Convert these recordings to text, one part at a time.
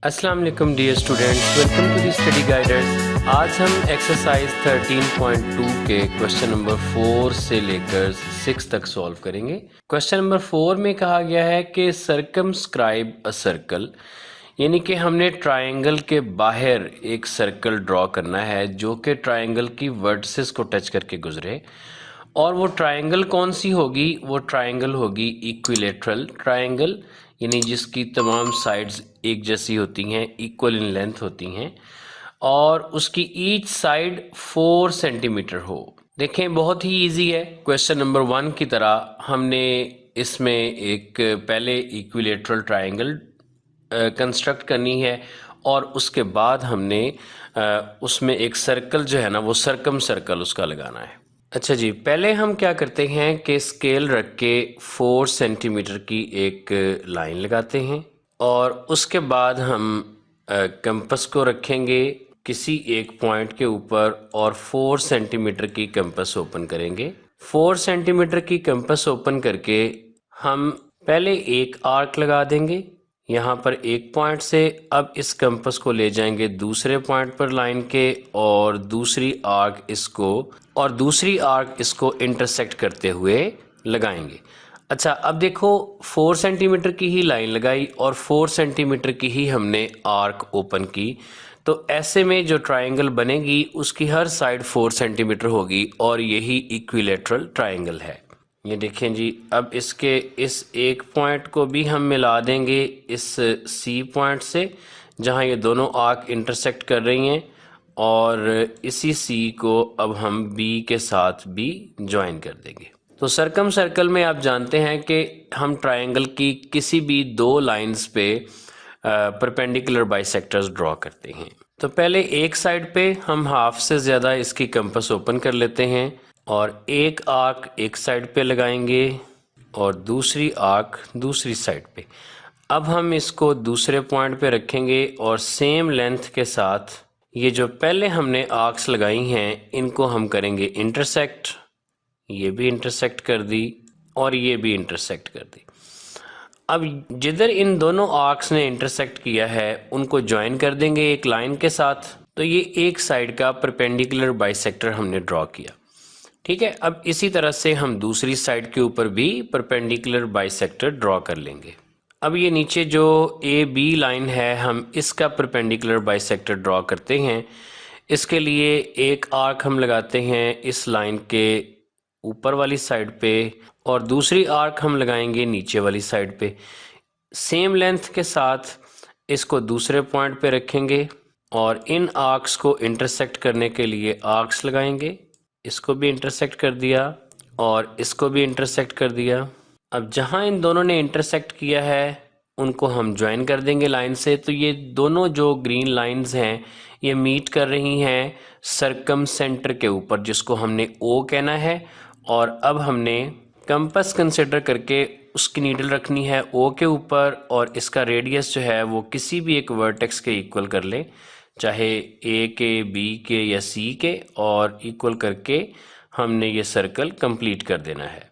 अस्सलाम वालेकुम dear students, welcome to the study guiders. आज हम एक्सरसाइज 13.2 के क्वेश्चन नंबर 4 से लेकर 6 तक सॉल्व करेंगे। क्वेश्चन नंबर 4 में कहा गया है कि सर्कमस्क्राइब अ सर्कल, यानी कि हमने ट्रायंगल के बाहर एक सर्कल ड्रॉ करना है जो कि ट्रायंगल की वर्टिसेस को टच करके गुजरे। और वो ट्रायंगल कौन सी होगी? वो ट्रायंगल होगी इक्विलेटरल ट्रायंगल, यानी जिसकी तमाम साइड्स एक जैसी होती हैं, इक्वल इन लेंथ होती हैं, और उसकी ईच साइड 4 सेंटीमीटर हो। देखें, बहुत ही इजी है। क्वेश्चन नंबर 1 की तरह हमने इसमें एक पहले इक्विलेटरल ट्रायंगल कंस्ट्रक्ट करनी है और उसके बाद हमने उसमें एक सर्कल जो है ना, वो सर्कम सर्कल उसका लगाना है। अच्छा जी, पहले हम क्या करते हैं कि स्केल रख के 4 सेंटीमीटर की एक लाइन लगाते हैं और उसके बाद हम कंपास को रखेंगे किसी एक पॉइंट के ऊपर और 4 सेंटीमीटर की कंपास ओपन करेंगे। 4 सेंटीमीटर की कंपास ओपन करके हम पहले एक आर्क लगा देंगे यहाँ पर एक पॉइंट से। अब इस कंपास को ले जाएंगे दूसरे पॉइंट पर लाइन के और दूसरी आर्क इसको इंटरसेक्ट करते हुए लगाएंगे। अच्छा, अब देखो 4 सेंटीमीटर की ही लाइन लगाई और 4 सेंटीमीटर की ही हमने आर्क ओपन की, तो ऐसे में जो ट्रायंगल बनेगी उसकी हर साइड 4 सेंटीमीटर होगी और यही इक्विलेटरल ट्रायंगल है। ये देखें जी, अब इसके इस एक पॉइंट को भी हम मिला देंगे इस सी पॉइंट से जहाँ ये दोनों आर्क इंटरसेक्ट कर रही हैं, और इसी सी को अब हम बी के साथ भी ज्वाइन कर देंगे। तो सर्कम सर्कल में आप जानते हैं कि हम ट्रायंगल की किसी भी दो लाइंस पे परपेंडिकुलर बाइसेक्टर्स ड्रॉ करते हैं। तो पहले एक साइड पे हम हाफ से ज़्यादा इसकी कंपास ओपन कर लेते हैं और एक आर्क एक साइड पे लगाएंगे और दूसरी आर्क दूसरी साइड पे। अब हम इसको दूसरे पॉइंट पे रखेंगे और सेम लेंथ के साथ ये जो पहले हमने आर्क्स लगाई हैं इनको हम करेंगे इंटरसेक्ट। ये भी इंटरसेक्ट कर दी और ये भी इंटरसेक्ट कर दी। अब जिधर इन दोनों आर्क्स ने इंटरसेक्ट किया है उनको ज्वाइन कर देंगे एक लाइन के साथ। तो ये एक साइड का परपेंडिकुलर बाइसेक्टर हमने ड्रॉ किया। ठीक है, अब इसी तरह से हम दूसरी साइड के ऊपर भी परपेंडिकुलर बाइसेक्टर ड्रॉ कर लेंगे। अब ये नीचे जो ए बी लाइन है हम इसका परपेंडिकुलर बाइसेक्टर ड्रॉ करते हैं। इसके लिए एक आर्क हम लगाते हैं इस लाइन के ऊपर वाली साइड पे और दूसरी आर्क हम लगाएंगे नीचे वाली साइड पे। सेम लेंथ के साथ इसको दूसरे पॉइंट पे रखेंगे और इन आर्क्स को इंटरसेक्ट करने के लिए आर्क्स लगाएंगे। इसको भी इंटरसेक्ट कर दिया और इसको भी इंटरसेक्ट कर दिया। अब जहाँ इन दोनों ने इंटरसेक्ट किया है उनको हम ज्वाइन कर देंगे लाइन से। तो ये दोनों जो ग्रीन लाइंस हैं ये मीट कर रही हैं सर्कम सेंटर के ऊपर, जिसको हमने ओ कहना है। और अब हमने कंपास कंसिडर करके उसकी नीडल रखनी है ओ के ऊपर और इसका रेडियस जो है वो किसी भी एक वर्टेक्स के इक्वल कर ले, चाहे ए के, बी के या सी के, और इक्वल करके हमने ये सर्कल कंप्लीट कर देना है।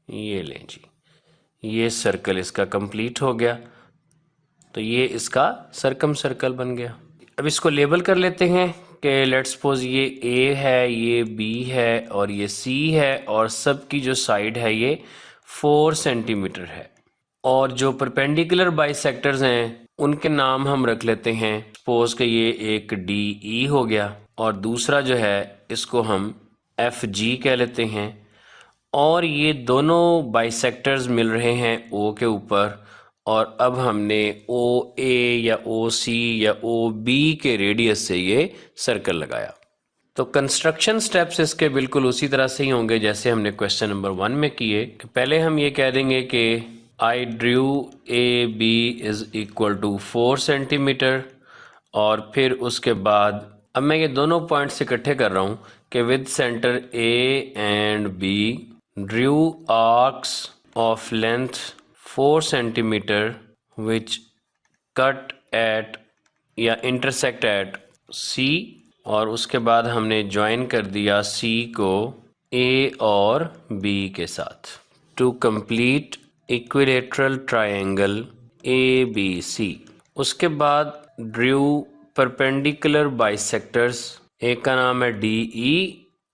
ये लें जी, ये सर्कल इसका कंप्लीट हो गया। तो ये इसका सर्कम सर्कल बन गया। अब इसको लेबल कर लेते हैं कि लेट्स सपोज ये ए है, ये बी है और ये सी है और सब की जो साइड है ये 4 सेंटीमीटर है। और जो परपेंडिकुलर बाइसेक्टर्स हैं उनके नाम हम रख लेते हैं। सपोज कि ये एक डी ई हो गया और दूसरा जो है इसको हम एफ जी कह लेते हैं। और ये दोनों बाइसेक्टर्स मिल रहे हैं ओ के ऊपर और अब हमने ओ ए या ओ सी या ओ बी के रेडियस से ये सर्कल लगाया। तो कंस्ट्रक्शन स्टेप्स इसके बिल्कुल उसी तरह से ही होंगे जैसे हमने क्वेश्चन नंबर 1 में किए। पहले हम ये कह देंगे कि I drew A B is equal to 4 centimetre, और फिर उसके बाद अब मैं ये दोनों पॉइंट्स इकट्ठे कर रहा हूँ कि with centre A and B Drew arcs of length 4 centimetre which cut at या इंटरसेक्ट एट सी, और उसके बाद हमने ज्वाइन कर दिया सी को ए और बी के साथ। To complete equilateral triangle ABC। उसके बाद ड्रू परपेंडिकुलर बाइसेक्टर्स, एक का नाम है DE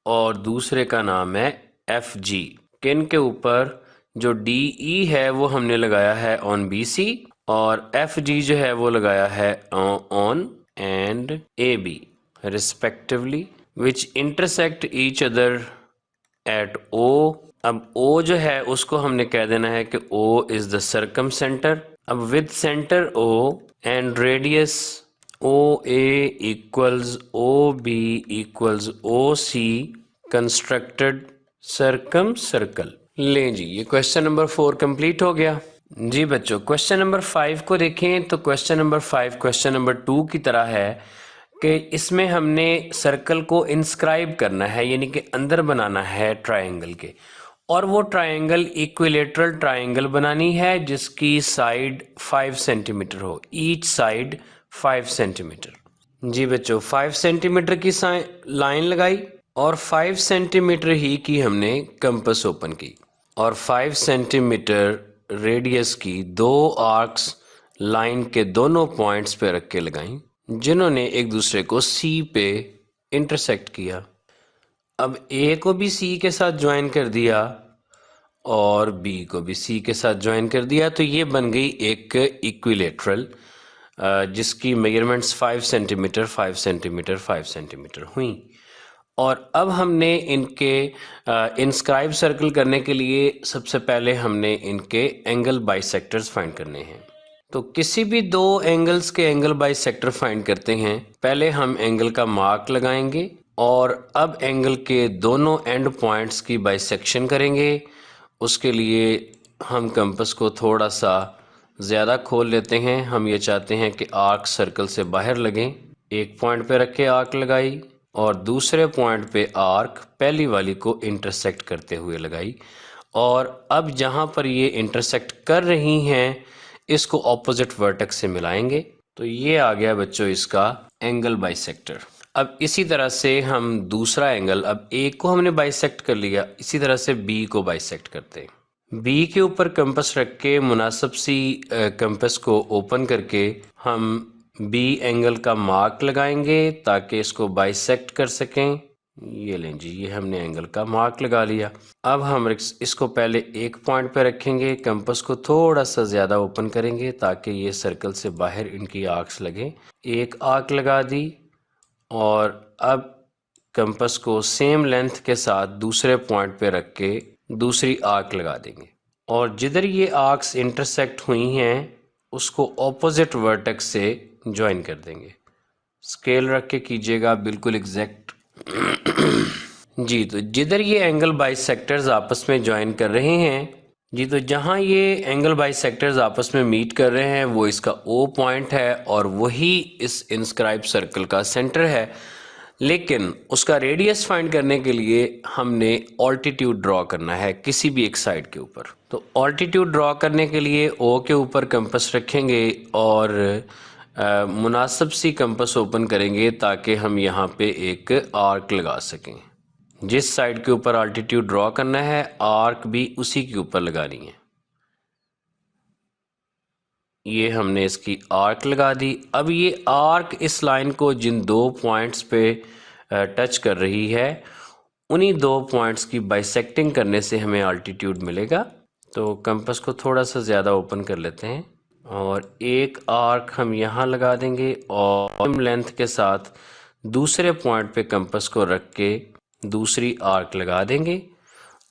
और दूसरे का नाम है FG। किन के ऊपर? जो DE है वो हमने लगाया है ऑन BC और FG जो है वो लगाया है on and AB respectively, which intersect each other at O। अब O जो है उसको हमने कह देना है कि O is the circumcentre. अब with centre O and radius OA equals OB equals OC constructed circumcircle. लें जी, ये क्वेश्चन नंबर 4 कंप्लीट हो गया। जी बच्चों, क्वेश्चन नंबर 5 को देखें तो क्वेश्चन नंबर 5 क्वेश्चन नंबर 2 की तरह है कि इसमें हमने सर्कल को इंस्क्राइब करना है, यानी कि अंदर बनाना है ट्रायंगल के, और वो ट्रायंगल इक्विलेटरल ट्रायंगल बनानी है जिसकी साइड 5 सेंटीमीटर हो, ईच साइड 5 सेंटीमीटर। जी बच्चों, 5 सेंटीमीटर की लाइन लगाई और 5 सेंटीमीटर ही की हमने कंपास ओपन की और 5 सेंटीमीटर रेडियस की दो आर्क्स लाइन के दोनों पॉइंट्स पे रख के लगाई जिन्होंने एक दूसरे को C पे इंटरसेक्ट किया। अब A को भी C के साथ ज्वाइन कर दिया और B को भी C के साथ ज्वाइन कर दिया, तो ये बन गई एक इक्विलेटरल जिसकी मेजरमेंट्स 5 सेंटीमीटर 5 सेंटीमीटर 5 सेंटीमीटर हुई। और अब हमने इनके इंस्क्राइब सर्कल करने के लिए सबसे पहले हमने इनके एंगल बाइसेक्टर्स फाइंड करने हैं। तो किसी भी दो एंगल्स के एंगल बाइसेक्टर फाइंड करते हैं, पहले हम एंगल का मार्क लगाएंगे और अब एंगल के दोनों एंड पॉइंट्स की बाइसेक्शन करेंगे। उसके लिए हम कंपास को थोड़ा सा ज़्यादा खोल लेते हैं। हम ये चाहते हैं कि आर्क सर्कल से बाहर लगें। एक पॉइंट पे रख के आर्क लगाई और दूसरे पॉइंट पे आर्क पहली वाली को इंटरसेक्ट करते हुए लगाई, और अब जहाँ पर ये इंटरसेक्ट कर रही हैं इसको ऑपोजिट वर्टेक्स से मिलाएंगे। तो ये आ गया बच्चों इसका एंगल बाइसेक्टर। अब इसी तरह से हम दूसरा एंगल, अब A को हमने बाइसेक्ट कर लिया, इसी तरह से B को बाइसेक्ट करते हैं। B के ऊपर कंपास रख के मुनासिब सी कंपास को ओपन करके हम B एंगल का मार्क लगाएंगे ताकि इसको बाइसेक्ट कर सकें। ये लें जी, ये हमने एंगल का मार्क लगा लिया। अब हम इसको पहले एक पॉइंट पे रखेंगे, कंपास को थोड़ा सा ज़्यादा ओपन करेंगे ताकि ये सर्कल से बाहर इनकी आर्क्स लगे। एक आर्क लगा दी और अब कंपास को सेम लेंथ के साथ दूसरे पॉइंट पे रख के दूसरी आर्क लगा देंगे, और जिधर ये आर्क्स इंटरसेक्ट हुई हैं उसको ऑपोजिट वर्टेक्स से ज्वाइन कर देंगे। स्केल रख के कीजिएगा बिल्कुल एग्जैक्ट। जी, तो जिधर ये एंगल बाइसेक्टर्स आपस में ज्वाइन कर रहे हैं जी, तो जहाँ ये एंगल बाइसेक्टर्स आपस में मीट कर रहे हैं वो इसका O पॉइंट है और वही इस इंस्क्राइब सर्कल का सेंटर है। लेकिन उसका रेडियस फाइंड करने के लिए हमने ऑल्टीट्यूड ड्रॉ करना है किसी भी एक साइड के ऊपर। तो ऑल्टीट्यूड ड्रॉ करने के लिए O के ऊपर कंपास रखेंगे और मुनासिब सी कंपास ओपन करेंगे ताकि हम यहाँ पे एक आर्क लगा सकें। जिस साइड के ऊपर अल्टीट्यूड ड्रॉ करना है आर्क भी उसी के ऊपर लगानी है। ये हमने इसकी आर्क लगा दी। अब ये आर्क इस लाइन को जिन दो पॉइंट्स पे टच कर रही है उन्हीं दो पॉइंट्स की बाइसेक्टिंग करने से हमें अल्टीट्यूड मिलेगा। तो कंपास को थोड़ा सा ज़्यादा ओपन कर लेते हैं और एक आर्क हम यहाँ लगा देंगे और लेंथ के साथ दूसरे पॉइंट पे कंपास को रख के दूसरी आर्क लगा देंगे,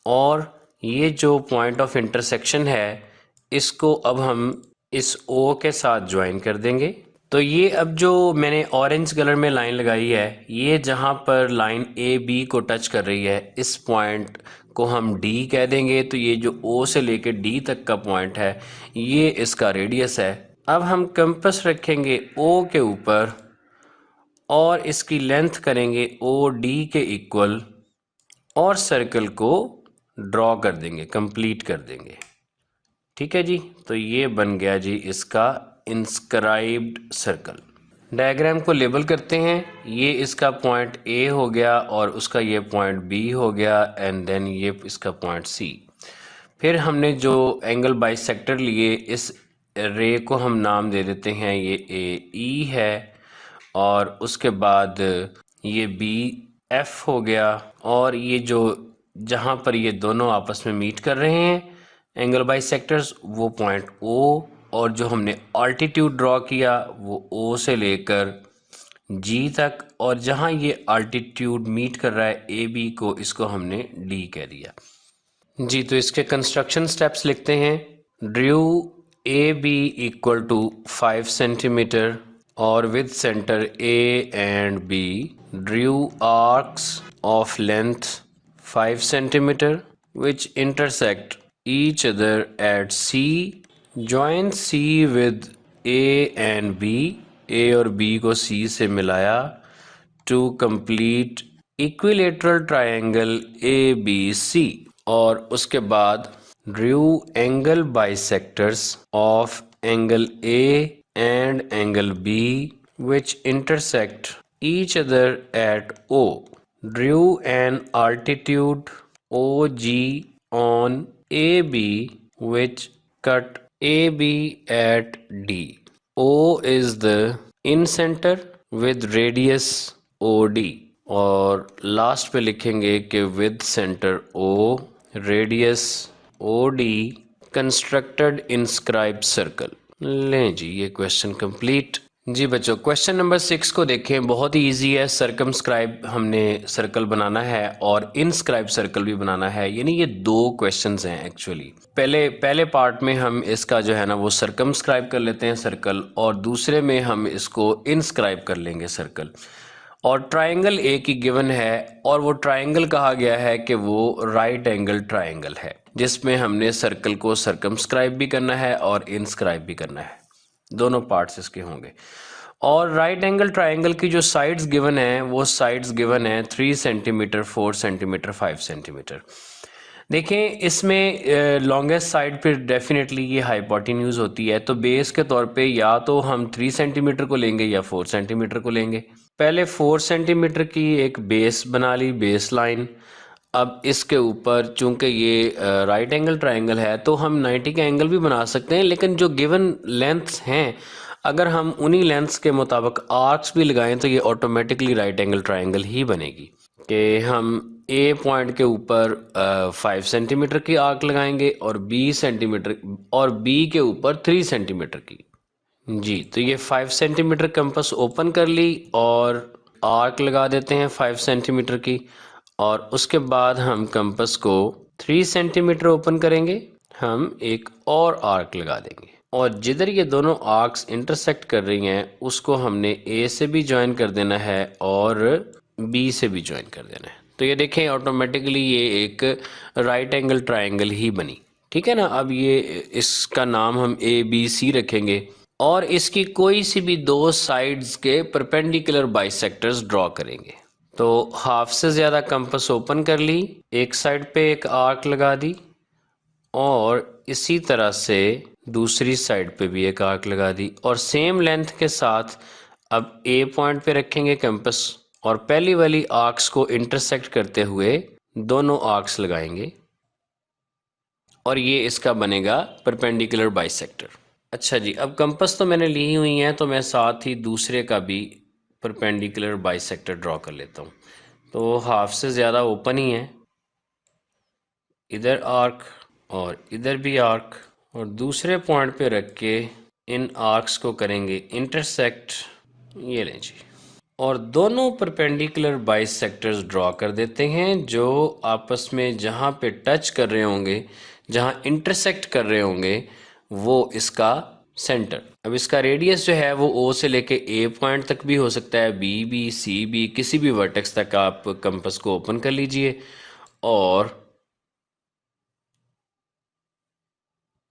और ये जो पॉइंट ऑफ इंटरसेक्शन है इसको अब हम इस O के साथ ज्वाइन कर देंगे। तो ये अब जो मैंने ऑरेंज कलर में लाइन लगाई है, ये जहाँ पर लाइन AB को टच कर रही है इस पॉइंट को हम D कह देंगे। तो ये जो O से लेके D तक का पॉइंट है ये इसका रेडियस है। अब हम कंपास रखेंगे O के ऊपर और इसकी लेंथ करेंगे OD के इक्वल और सर्कल को ड्रॉ कर देंगे, कंप्लीट कर देंगे। ठीक है जी, तो ये बन गया जी इसका इंस्क्राइब्ड सर्कल। डायग्राम को लेबल करते हैं। ये इसका पॉइंट A हो गया और उसका ये पॉइंट B हो गया एंड देन ये इसका पॉइंट C। फिर हमने जो एंगल बाइसेक्टर लिए इस रे को हम नाम दे देते हैं, ये ए ई है, और उसके बाद ये बी एफ हो गया, और ये जो जहाँ पर ये दोनों आपस में मीट कर रहे हैं एंगल बाइसेक्टर्स, वो पॉइंट ओ, और जो हमने अल्टीट्यूड ड्रॉ किया वो ओ से लेकर जी तक, और जहाँ ये अल्टीट्यूड मीट कर रहा है ए बी को, इसको हमने डी कह दिया जी। तो इसके कंस्ट्रक्शन स्टेप्स लिखते हैं। Draw A B equal to 5 centimetre और with centre A and B, Drew arcs of length 5 centimetre which intersect each other at C. Join C with A and B. A और B को C से मिलाया to complete equilateral triangle ABC। और उसके बाद drew angle bisectors of angle A and angle B which intersect each other at O. Drew an altitude OG on AB which cut AB at D. O is the in center with radius OD, और last पे लिखेंगे कि with centre O, radius OD, constructed inscribe circle. लें जी, ये question complete. जी बच्चों, question number 6 को देखें, बहुत ही इजी है। सरकमस्क्राइब हमने सर्कल बनाना है और इनस्क्राइब सर्कल भी बनाना है, यानी ये दो क्वेश्चंस हैं एक्चुअली। पहले पार्ट में हम इसका जो है ना वो सरकमस्क्राइब कर लेते हैं सर्कल, और दूसरे में हम इसको इनस्क्राइब कर लेंगे सर्कल। और ट्राइंगल ए की गिवन है, और वो ट्राइंगल कहा गया है कि वो राइट एंगल ट्राइंगल है, जिसमें हमने सर्कल को सरकमस्क्राइब भी करना है और इनस्क्राइब भी करना है, दोनों पार्ट्स इसके होंगे। और राइट एंगल ट्राइंगल की जो साइड्स गिवन है, वो साइड्स गिवन है 3 सेंटीमीटर, 4 सेंटीमीटर, 5 सेंटीमीटर। देखें, इसमें लॉन्गेस्ट साइड पे डेफिनेटली ये हाइपोटेन्यूज होती है, तो बेस के तौर पे या तो हम 3 सेंटीमीटर को लेंगे या 4 सेंटीमीटर को लेंगे। पहले 4 सेंटीमीटर की एक बेस बना ली, बेस लाइन। अब इसके ऊपर चूंकि ये राइट एंगल ट्राइंगल है, तो हम 90 का एंगल भी बना सकते हैं, लेकिन जो गिवन लेंथ्स हैं, अगर हम उन्हीं लेंथ्स के मुताबिक आर्क्स भी लगाएं तो ये ऑटोमेटिकली राइट एंगल ट्राइंगल ही बनेगी। कि हम ए पॉइंट के ऊपर 5 सेंटीमीटर की आर्क लगाएंगे और बी सेंटीमीटर, और बी के ऊपर 3 सेंटीमीटर की। जी, तो ये 5 सेंटीमीटर कंपास ओपन कर ली और आर्क लगा देते हैं 5 सेंटीमीटर की, और उसके बाद हम कंपास को 3 सेंटीमीटर ओपन करेंगे, हम एक और आर्क लगा देंगे, और जिधर ये दोनों आर्क्स इंटरसेक्ट कर रही हैं उसको हमने ए से भी ज्वाइन कर देना है और बी से भी ज्वाइन कर देना है। तो ये देखें, ऑटोमेटिकली ये एक राइट एंगल ट्राइंगल ही बनी। ठीक है ना। अब ये इसका नाम हम ABC रखेंगे, और इसकी कोई सी भी दो साइड्स के परपेंडिकुलर बाइसेक्टर्स ड्रॉ करेंगे। तो हाफ से ज़्यादा कंपास ओपन कर ली, एक साइड पे एक आर्क लगा दी, और इसी तरह से दूसरी साइड पे भी एक आर्क लगा दी, और सेम लेंथ के साथ अब ए पॉइंट पे रखेंगे कंपास, और पहली वाली आर्क्स को इंटरसेक्ट करते हुए दोनों आर्क्स लगाएंगे, और ये इसका बनेगा परपेंडिकुलर बाइसेक्टर। अच्छा जी, अब कंपास तो मैंने ली हुई है, तो मैं साथ ही दूसरे का भी परपेंडिकुलर बाइसेक्टर ड्रॉ कर लेता हूँ। तो हाफ से ज़्यादा ओपन ही है, इधर आर्क और इधर भी आर्क, और दूसरे पॉइंट पे रख के इन आर्क्स को करेंगे इंटरसेक्ट। ये लें जी, और दोनों परपेंडिकुलर बाइसेक्टर्स ड्रॉ कर देते हैं, जो आपस में जहाँ पे टच कर रहे होंगे, जहाँ इंटरसेक्ट कर रहे होंगे, वो इसका सेंटर। अब इसका रेडियस जो है वो ओ से लेके ए पॉइंट तक भी हो सकता है, बी बी सी बी, किसी भी वर्टेक्स तक आप कंपास को ओपन कर लीजिए और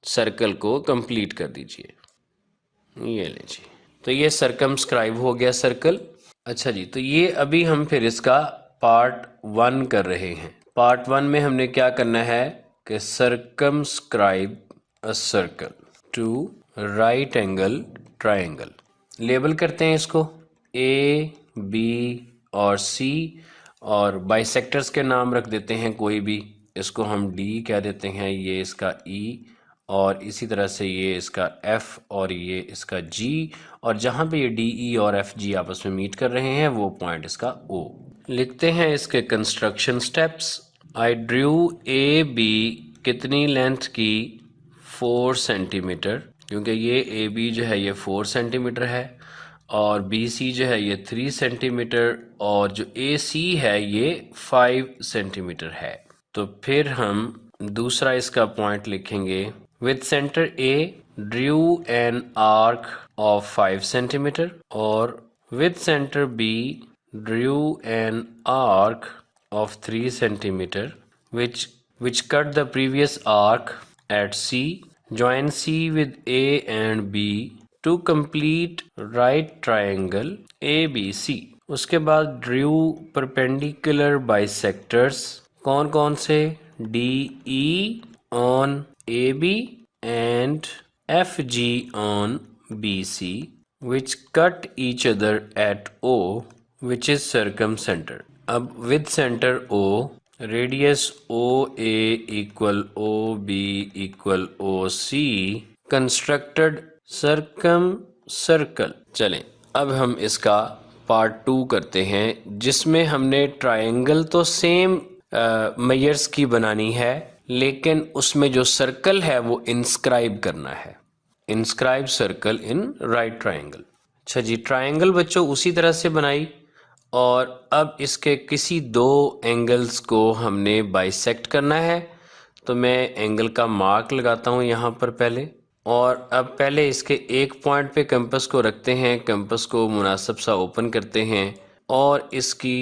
सर्कल को कंप्लीट कर दीजिए। ये ले जी, तो ये सरकमस्क्राइब हो गया सर्कल। अच्छा जी, तो ये अभी हम फिर इसका पार्ट 1 कर रहे हैं। पार्ट 1 में हमने क्या करना है कि circumscribe a circle to right angle triangle. Label करते हैं इसको A, B और C, और बाइसेक्टर्स के नाम रख देते हैं कोई भी। इसको हम D कह देते हैं, ये इसका E और इसी तरह से ये इसका F और ये इसका G, और जहाँ पे ये DE और FG आपस में मीट कर रहे हैं वो पॉइंट इसका O। लिखते हैं इसके construction steps. I drew AB कितनी लेंथ की, 4 सेंटीमीटर, क्योंकि ये AB जो है ये 4 सेंटीमीटर है और BC जो है ये 3 सेंटीमीटर और जो AC है ये 5 सेंटीमीटर है। तो फिर हम दूसरा इसका पॉइंट लिखेंगे। With centre A draw an arc of 5 centimetre और with centre B draw an arc of 3 centimeter which cut the previous arc at C. Join C with A and B to complete right triangle ABC. उसके बाद drew perpendicular bisectors, कौन कौन से, DE on AB and FG on BC which cut each other at O which is circumcenter. अब with centre O radius OA equal OB equal OC constructed circum circle. चलें अब हम इसका part 2 करते हैं, जिसमें हमने ट्रायंगल तो सेम मेयर्स की बनानी है, लेकिन उसमें जो सर्कल है वो इंस्क्राइब करना है। Inscribe circle in right triangle. अच्छा जी, ट्रायंगल बच्चों उसी तरह से बनाई और अब इसके किसी दो एंगल्स को हमने बाइसेक्ट करना है। तो मैं एंगल का मार्क लगाता हूँ यहाँ पर पहले, और अब पहले इसके एक पॉइंट पे कंपास को रखते हैं, कंपास को मुनासिब सा ओपन करते हैं और इसकी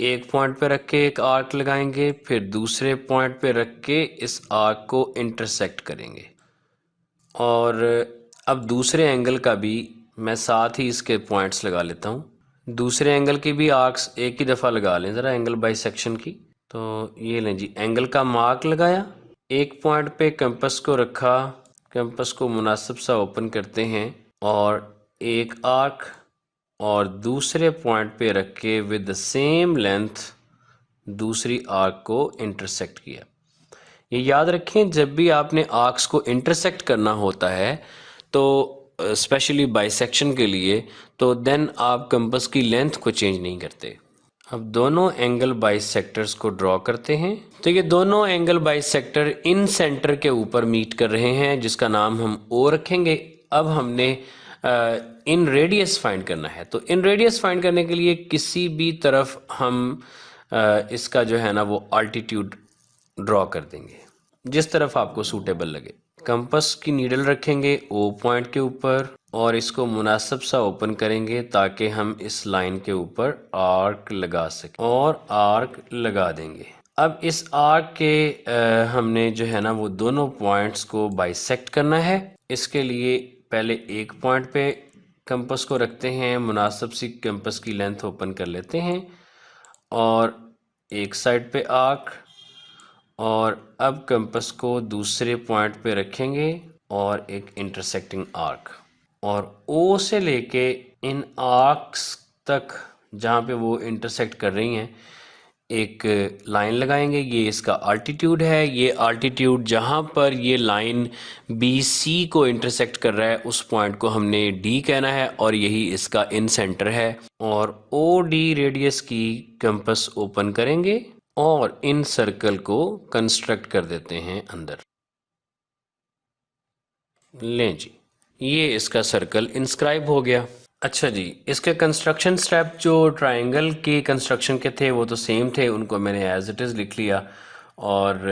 एक पॉइंट पे रख के एक आर्क लगाएंगे, फिर दूसरे पॉइंट पे रख के इस आर्क को इंटरसेक्ट करेंगे। और अब दूसरे एंगल का भी मैं साथ ही इसके पॉइंट्स लगा लेता हूँ। दूसरे एंगल की भी आर्क्स एक ही दफ़ा लगा लें ज़रा एंगल बाइसेक्शन की। तो ये लें जी, एंगल का मार्क लगाया, एक पॉइंट पे कंपास को रखा, कंपास को मुनासिब सा ओपन करते हैं और एक आर्क, और दूसरे पॉइंट पे रख के विद द सेम लेंथ दूसरी आर्क को इंटरसेक्ट किया। ये याद रखें, जब भी आपने आर्क्स को इंटरसेक्ट करना होता है तो स्पेशली बाइसेक्शन के लिए, तो देन आप कंपास की लेंथ को चेंज नहीं करते। अब दोनों एंगल बाइसेक्टर्स को ड्रॉ करते हैं। तो ये दोनों एंगल बाइसेक्टर इन सेंटर के ऊपर मीट कर रहे हैं, जिसका नाम हम O रखेंगे। अब हमने इन रेडियस फाइंड करना है। तो इन रेडियस फाइंड करने के लिए किसी भी तरफ हम इसका जो है ना वो अल्टीट्यूड ड्रॉ कर देंगे, जिस तरफ आपको सूटेबल लगे। कंपास की नीडल रखेंगे O पॉइंट के ऊपर और इसको मुनासिब सा ओपन करेंगे ताकि हम इस लाइन के ऊपर आर्क लगा सकें, और आर्क लगा देंगे। अब इस आर्क के हमने जो है ना वो दोनों पॉइंट्स को बाइसेक्ट करना है। इसके लिए पहले एक पॉइंट पे कंपास को रखते हैं, मुनासिब सी कंपास की लेंथ ओपन कर लेते हैं और एक साइड पे आर्क, और अब कंपास को दूसरे पॉइंट पे रखेंगे और एक इंटरसेक्टिंग आर्क, और O से लेके इन आर्क्स तक जहाँ पे वो इंटरसेक्ट कर रही हैं एक लाइन लगाएंगे। ये इसका अल्टीट्यूड है। ये अल्टीट्यूड जहाँ पर ये लाइन BC को इंटरसेक्ट कर रहा है उस पॉइंट को हमने D कहना है, और यही इसका इन सेंटर है। और OD रेडियस की कंपास ओपन करेंगे और इन सर्कल को कंस्ट्रक्ट कर देते हैं अंदर। लें जी, ये इसका सर्कल इंस्क्राइब हो गया। अच्छा जी, इसके कंस्ट्रक्शन स्टेप जो ट्रायंगल के कंस्ट्रक्शन के थे वो तो सेम थे, उनको मैंने एज इट इज़ लिख लिया और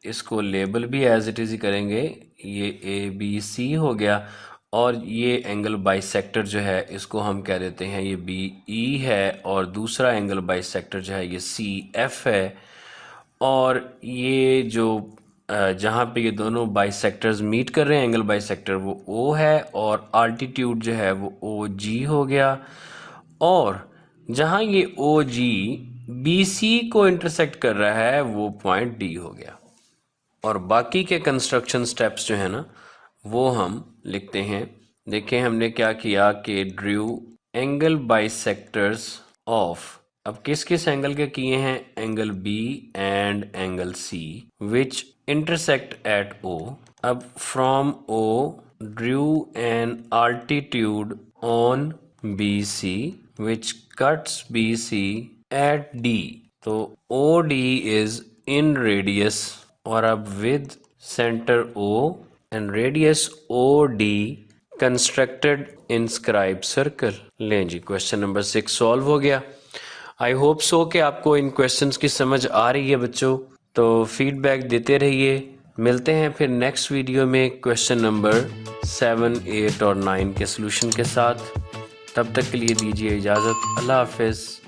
इसको लेबल भी एज इट इज़ ही करेंगे। ये ABC हो गया, और ये एंगल बाइसेक्टर जो है इसको हम कह देते हैं ये BE है, और दूसरा एंगल बाइसेक्टर जो है ये CF है, और ये जो जहाँ पे ये दोनों बाइसेक्टर्स मीट कर रहे हैं एंगल बाइसेक्टर वो O है, और अल्टीट्यूड जो है वो OG हो गया, और जहाँ ये OG BC को इंटरसेक्ट कर रहा है वो पॉइंट D हो गया। और बाकी के कंस्ट्रक्शन स्टेप्स जो है ना वो हम लिखते हैं। देखें हमने क्या किया कि ड्रू एंगल बाइसेक्टर्स ऑफ, अब किस किस एंगल के किए हैं, angle B and angle C which intersect at O। अब from O drew an altitude on BC which cuts BC at D, तो OD is in radius और अब with center O and radius OD constructed inscribed circle। लें जी, question number 6 solve हो गया। I hope so कि आपको इन questions की समझ आ रही है बच्चों, तो फीडबैक देते रहिए। मिलते हैं फिर नेक्स्ट वीडियो में क्वेश्चन नंबर 7, 8 और 9 के सलूशन के साथ। तब तक के लिए दीजिए इजाज़त। अल्लाह हाफिज़।